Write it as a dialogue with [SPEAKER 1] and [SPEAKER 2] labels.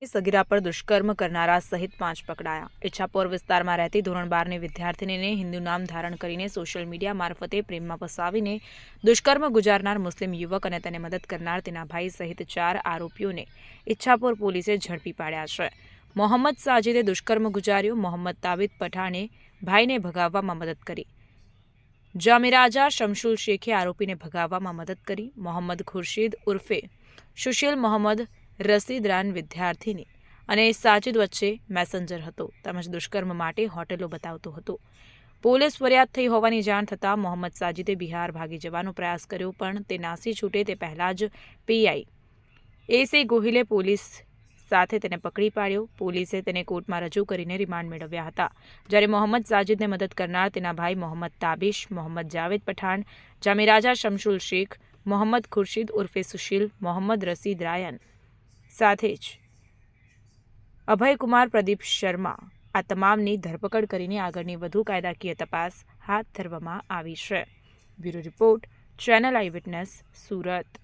[SPEAKER 1] સગીરા પર દુષ્કર્મ કરનારા સહિત 5 પકડાયા। ઈચ્છાપોર વિસ્તારમાં રહેતી ધોરણ 12ની વિદ્યાર્થીનીને હિન્દુ નામ ધારણ કરીને સોશિયલ મીડિયા મારફતે પ્રેમમાં ફસાવીને દુષ્કર્મ ગુજારનાર મુસ્લિમ યુવક અને તેને મદદ કરનાર તેના ભાઈ સહિત 4 આરોપીઓને ઈચ્છાપોર પોલીસે ઝડપી પાડ્યા છે। મોહમ્મદ સાજિદે દુષ્કર્મ ગુજાર્યો। મોહમ્મદ તાબિદ પઠાણે ભાઈને ભગાવવામાં મદદ કરી। જામિરાજા શમશુલ શેખે આરોપીને ભગાવવામાં મદદ કરી। મોહમ્મદ ખુરશીદ ઉર્ફે સુશીલ મોહમ્મદ રસીદરાન વિદ્યાર્થીની અને સાજિદ વચ્ચે મેસેન્જર હતો તેમજ દુષ્કર્મ માટે હોટેલો બતાવતો હતો। પોલીસ ફરિયાદ થઈ હોવાની જાણ થતાં મોહમ્મદ સાજિદે બિહાર ભાગી જવાનો પ્રયાસ કર્યો પણ તે નાસી છૂટે તે પહેલા જ પીઆઈ એસી ગોહિલે પોલીસ સાથે તેને પકડી પાડ્યો। પોલીસે તેને કોર્ટમાં રજૂ કરીને રિમાન્ડ મેળવ્યા હતા। જ્યારે મોહમ્મદ સાજિદને મદદ કરનાર તેના ભાઈ મોહમ્મદ તાબિશ, મોહમ્મદ જાવેદ પઠાણ, જામિરાજા શમશુલ શેખ, મોહમ્મદ ખુરશીદ ઉર્ફે સુશીલ, મોહમ્મદ રસીદ રાયન સાથે જ અભયકુમાર પ્રદીપ શર્મા આ તમામની ધરપકડ કરીને આગળની વધુ કાયદાકીય તપાસ હાથ ધરવામાં આવી છે। બ્યુરો રિપોર્ટ, ચેનલ આઈ વિટનેસ, સુરત।